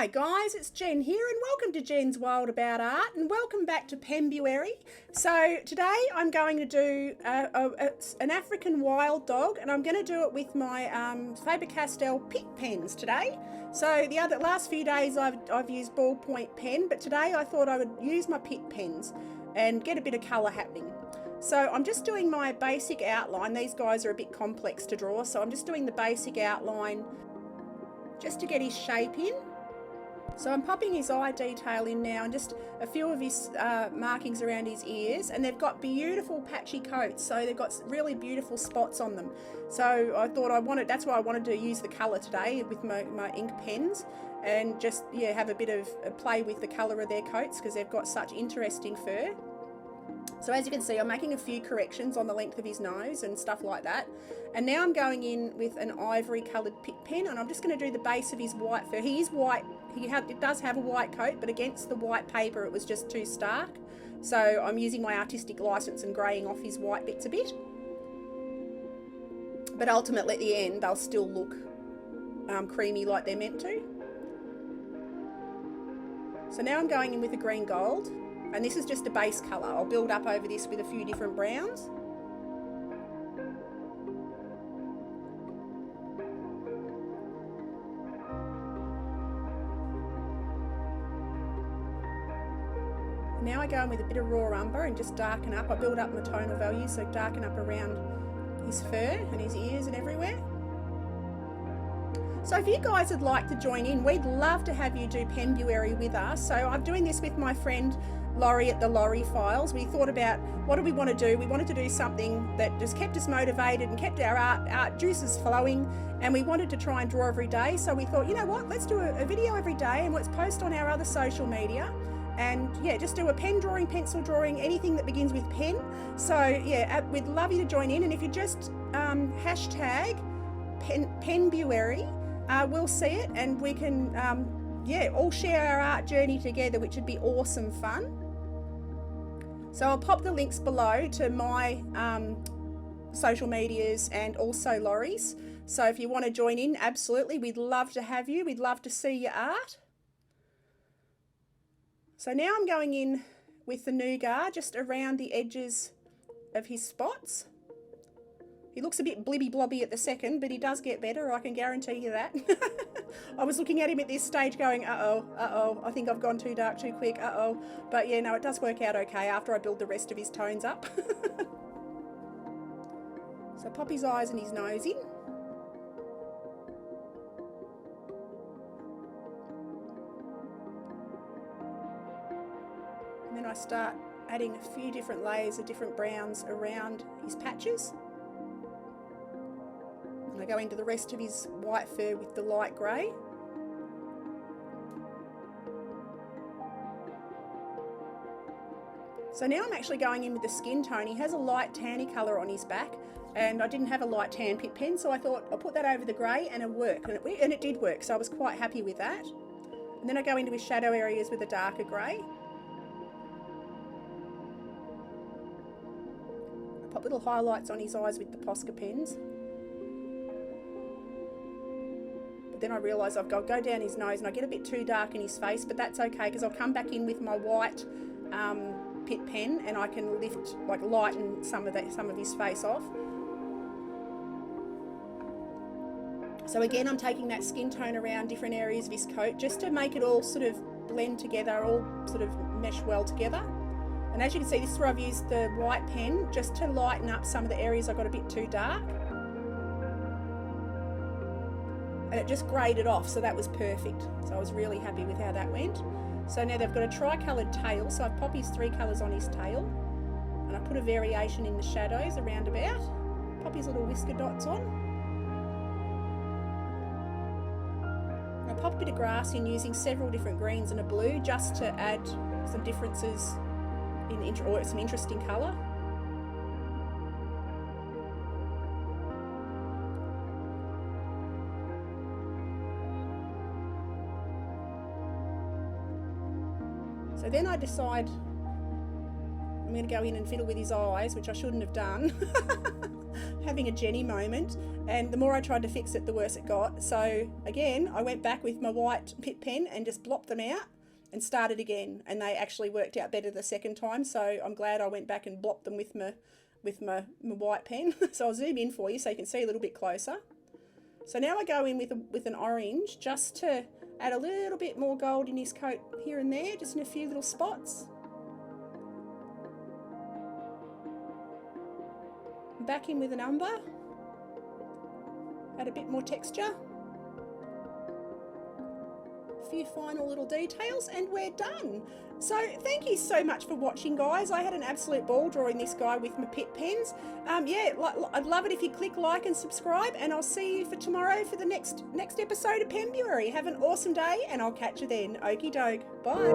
Hi guys, it's Jen here and welcome to Jen's Wild About Art and welcome back to penbuary. So today I'm going to do an African wild dog and I'm going to do it with my Faber Castell Pitt pens today. So the last few days I've used ballpoint pen, but today I thought I would use my Pitt pens and get a bit of colour happening. So I'm just doing my basic outline. These guys are a bit complex to draw, so I'm just doing the basic outline just to get his shape in. So I'm popping his eye detail in now and just a few of his markings around his ears, and they've got beautiful patchy coats, so they've got really beautiful spots on them. So I thought that's why I wanted to use the colour today with my ink pens and just have a bit of a play with the colour of their coats because they've got such interesting fur. So as you can see, I'm making a few corrections on the length of his nose and stuff like that. And now I'm going in with an ivory coloured Pitt pen and I'm just going to do the base of his white fur. He is white, it does have a white coat, but against the white paper it was just too stark. So I'm using my artistic license and greying off his white bits a bit. But ultimately at the end they'll still look creamy like they're meant to. So now I'm going in with a green gold. And this is just a base colour. I'll build up over this with a few different browns. Now I go in with a bit of raw umber and just darken up. I build up my tonal values, so darken up around his fur and his ears and everywhere. So if you guys would like to join in, we'd love to have you do penbuary with us. So I'm doing this with my friend Laurie at the Laurie Files. We thought about what do we want to do. We wanted to do something that just kept us motivated and kept our art juices flowing, and we wanted to try and draw every day. So we thought, you know what, let's do a video every day and let's post on our other social media and just do a pen drawing, pencil drawing, anything that begins with pen. So we'd love you to join in, and if you just hashtag penbuary, we'll see it and we can all share our art journey together, which would be awesome fun. So I'll pop the links below to my social medias and also Laurie's. So if you want to join in, absolutely, we'd love to have you. We'd love to see your art. So now I'm going in with the nougat just around the edges of his spots. He looks a bit blibby blobby at the second, but he does get better, I can guarantee you that. I was looking at him at this stage going, uh-oh, I think I've gone too dark too quick, uh-oh. But yeah, no, it does work out okay after I build the rest of his tones up. So pop his eyes and his nose in. And then I start adding a few different layers of different browns around his patches. I go into the rest of his white fur with the light grey. So now I'm actually going in with the skin tone. He has a light tanny colour on his back and I didn't have a light tan Pitt pen, so I thought I'll put that over the grey and it'll work. And it did work, so I was quite happy with that. And then I go into his shadow areas with a darker grey. I pop little highlights on his eyes with the Posca pens. Then I realise I've got to go down his nose and I get a bit too dark in his face, but that's okay because I'll come back in with my white Pitt pen and I can lighten some of his face off. So again, I'm taking that skin tone around different areas of his coat just to make it all sort of blend together, all sort of mesh well together. And as you can see, this is where I've used the white pen just to lighten up some of the areas I got a bit too dark. And it just graded off, so that was perfect. So I was really happy with how that went. So now they've got a tri-coloured tail, so I've popped his 3 colours on his tail. And I put a variation in the shadows around about. Pop his little whisker dots on. And I pop a bit of grass in using several different greens and a blue just to add some differences or some interesting colour. So then I decide I'm going to go in and fiddle with his eyes, which I shouldn't have done. having a Jenny moment, and the more I tried to fix it, the worse it got. So again, I went back with my white Pitt pen and just blopped them out and started again, and they actually worked out better the second time. So I'm glad I went back and blopped them with my white pen. So I'll zoom in for you so you can see a little bit closer. So now I go in with an orange just to add a little bit more gold in his coat here and there, just in a few little spots. Back in with an umber, add a bit more texture, a few final little details, and we're done. So thank you so much for watching, guys. I had an absolute ball drawing this guy with my Pitt pens. Yeah, I'd love it if you click like and subscribe, and I'll see you for tomorrow for the next episode of Penbuary. Have an awesome day, and I'll catch you then. Okie doke. Bye.